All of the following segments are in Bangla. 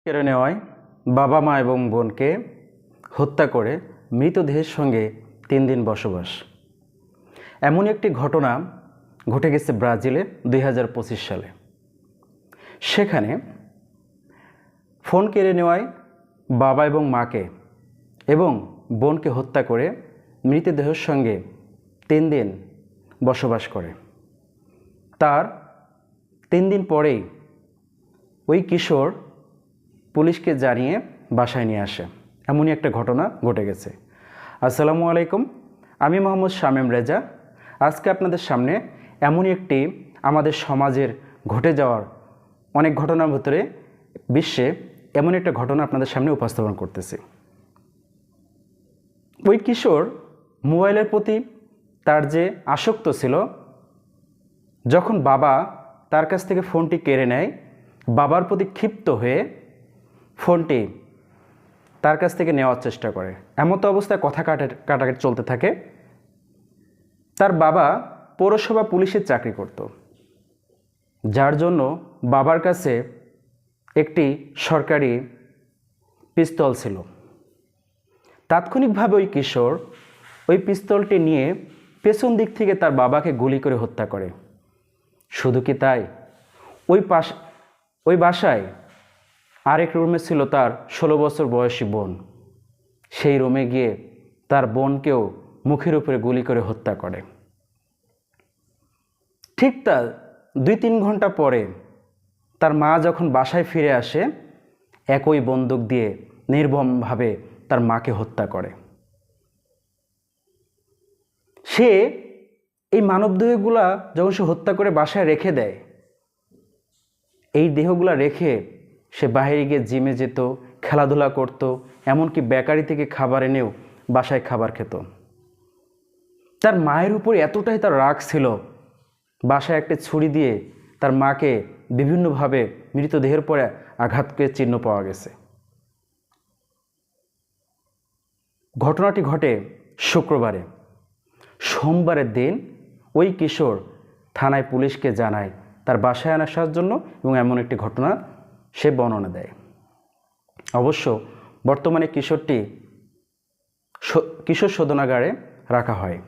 কেড়ে নেওয়ায় বাবা মা এবং বোনকে হত্যা করে মৃতদেহের সঙ্গে 3 দিন বসবাস। এমন একটি ঘটনা ঘটে গেছে ব্রাজিলে 2025 সালে। সেখানে ফোন কেড়ে নেওয়ায় বাবা এবং মাকে এবং বোনকে হত্যা করে মৃতদেহের সঙ্গে 3 দিন বসবাস করে। তার 3 দিন পরেই ওই কিশোর পুলিশকে জানিয়ে বাসায় নিয়ে আসে। এমনই একটা ঘটনা ঘটে গেছে। আসসালামু আলাইকুম, আমি মোহাম্মদ শামীম রেজা। আজকে আপনাদের সামনে এমনই একটি আমাদের সমাজের ঘটে যাওয়ার অনেক ঘটনার ভিতরে বিশ্বে এমন একটা ঘটনা আপনাদের সামনে উপস্থাপন করতেছি। ওই কিশোর মোবাইলের প্রতি তার যে আসক্ত ছিল, যখন বাবা তার কাছ থেকে ফোনটি কেড়ে নেয়, বাবার প্রতি ক্ষিপ্ত হয়ে ফোনটি তার কাছ থেকে নেওয়ার চেষ্টা করে। এমতো অবস্থায় কথা কাটাকাটি চলতে থাকে। তার বাবা পৌরসভা পুলিশের চাকরি করত, যার জন্য বাবার কাছে একটি সরকারি পিস্তল ছিল। তাৎক্ষণিকভাবে ওই কিশোর ওই পিস্তলটি নিয়ে পেছন দিক থেকে তার বাবাকে গুলি করে হত্যা করে। শুধু কি তাই, ওই বাসায় আরেক রুমে ছিল তার 16 বছর বয়সী বোন। সেই রুমে গিয়ে তার বোনকেও মুখের উপরে গুলি করে হত্যা করে। ঠিক তার 2-3 ঘন্টা পরে তার মা যখন বাসায় ফিরে আসে, একই বন্দুক দিয়ে নির্মমভাবে তার মাকে হত্যা করে। সে এই মানবদেহগুলা যখন সে হত্যা করে বাসায় রেখে দেয়, এই দেহগুলা রেখে সে বাইরে গিয়ে জিমে যেত, খেলাধুলা করত, এমনকি বেকারি থেকে খাবার এনেও বাসায় খাবার খেত। তার মায়ের উপর এতটাই তার রাগ ছিল, বাসায় একটা ছুরি দিয়ে তার মাকে বিভিন্নভাবে মৃতদেহের পরে আঘাত করে চিহ্ন পাওয়া গেছে। ঘটনাটি ঘটে শুক্রবারে। সোমবারের দিন ওই কিশোর থানায় পুলিশকে জানায় তার বাসায় আসার জন্য এবং এমন একটি ঘটনা সে বর্ণনা দেয়। অবশ্য বর্তমানে কিশোরটি কিশোর শোধনাগারে রাখা হয়।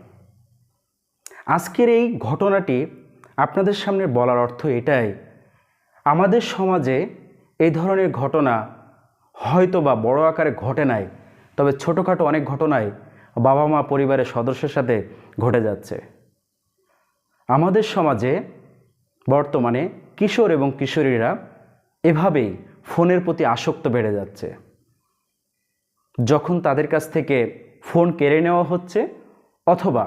আজকের এই ঘটনাটি আপনাদের সামনে বলার অর্থ এটাই, আমাদের সমাজে এই ধরনের ঘটনা হয়তো বা বড় আকারে ঘটে নাই, তবে ছোটোখাটো অনেক ঘটনায় বাবা মা পরিবারের সদস্যের সাথে ঘটে যাচ্ছে। আমাদের সমাজে বর্তমানে কিশোর এবং কিশোরীরা এভাবেই ফোনের প্রতি আসক্ত বেড়ে যাচ্ছে। যখন তাদের কাছ থেকে ফোন কেড়ে নেওয়া হচ্ছে অথবা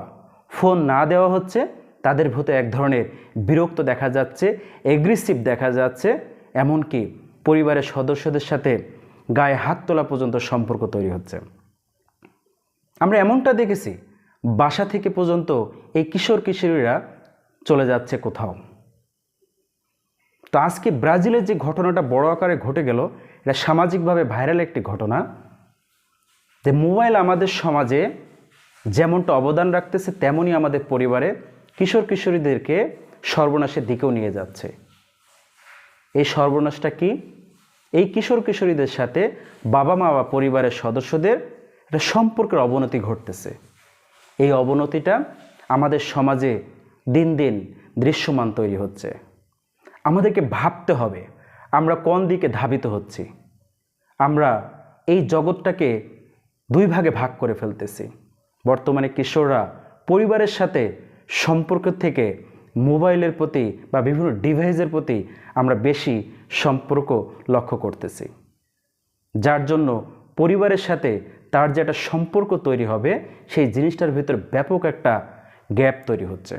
ফোন না দেওয়া হচ্ছে, তাদের ভিতরে এক ধরনের বিরক্ত দেখা যাচ্ছে, এগ্রেসিভ দেখা যাচ্ছে, এমনকি পরিবারের সদস্যদের সাথে গায়ে হাত তোলা পর্যন্ত সম্পর্ক তৈরি হচ্ছে। আমরা এমনটা দেখেছি, বাসা থেকে পর্যন্ত এই কিশোর কিশোরীরা চলে যাচ্ছে কোথাও। তো আজকে ব্রাজিলের যে ঘটনাটা বড় আকারে ঘটে গেল, এটা সামাজিকভাবে ভাইরাল একটি ঘটনা। যে মোবাইল আমাদের সমাজে যেমনটা অবদান রাখতেছে, তেমনই আমাদের পরিবারে কিশোর কিশোরীদেরকে সর্বনাশের দিকেও নিয়ে যাচ্ছে। এই সর্বনাশটা কি? এই কিশোর কিশোরীদের সাথে বাবা মা বা পরিবারের সদস্যদের একটা সম্পর্কের অবনতি ঘটতেছে। এই অবনতিটা আমাদের সমাজে দিন দিন দৃশ্যমান তৈরি হচ্ছে। আমাদেরকে ভাবতে হবে আমরা কোন দিকে ধাবিত হচ্ছি। আমরা এই জগৎটাকে 2 ভাগে ভাগ করে ফেলতেছি। বর্তমানে কিশোররা পরিবারের সাথে সম্পর্ক থেকে মোবাইলের প্রতি বা বিভিন্ন ডিভাইসের প্রতি আমরা বেশি সম্পর্ক লক্ষ্য করতেছি, যার জন্য পরিবারের সাথে তার যে একটা সম্পর্ক তৈরি হবে, সেই জিনিসটার ভিতরে ব্যাপক একটা গ্যাপ তৈরি হচ্ছে।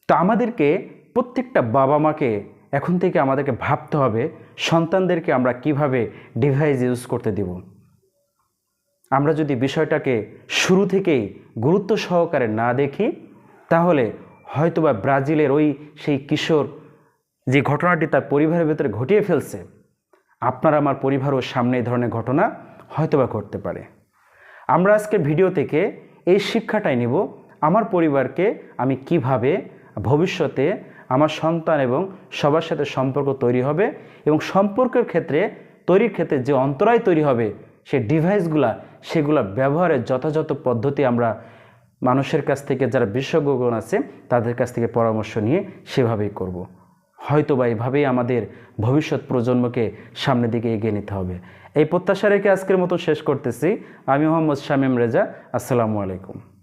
তো আমাদেরকে প্রত্যেকটা বাবা মাকে এখন থেকে আমাদেরকে ভাবতে হবে সন্তানদেরকে আমরা কিভাবে ডিভাইস ইউজ করতে দেব। আমরা যদি বিষয়টাকে শুরু থেকেই গুরুত্ব সহকারে না দেখি, তাহলে হয়তোবা ব্রাজিলের সেই কিশোর যে ঘটনাটি তার পরিবারের ভেতরে ঘটিয়ে ফেলছে, আপনার আমার পরিবারও সামনে এই ধরনের ঘটনা হয়তোবা ঘটতে পারে। আমরা আজকের ভিডিও থেকে এই শিক্ষাটাই নেব, আমার পরিবারকে আমি কিভাবে ভবিষ্যতে আমার সন্তান এবং সবার সাথে সম্পর্ক তৈরি হবে এবং সম্পর্কের ক্ষেত্রে তৈরির ক্ষেত্রে যে অন্তরায় তৈরি হবে সেই ডিভাইসগুলা সেগুলো ব্যবহারের যথাযথ পদ্ধতি আমরা মানুষের কাছ থেকে যারা বিশেষজ্ঞগণ আছে তাদের কাছ থেকে পরামর্শ নিয়ে সেভাবেই করব। হয়তোবা এভাবেই আমাদের ভবিষ্যৎ প্রজন্মকে সামনের দিকে এগিয়ে নিতে হবে। এই প্রত্যাশা রেখে আজকের মতো শেষ করতেছি। আমি মোহাম্মদ শামীম রেজা। আসসালামু আলাইকুম।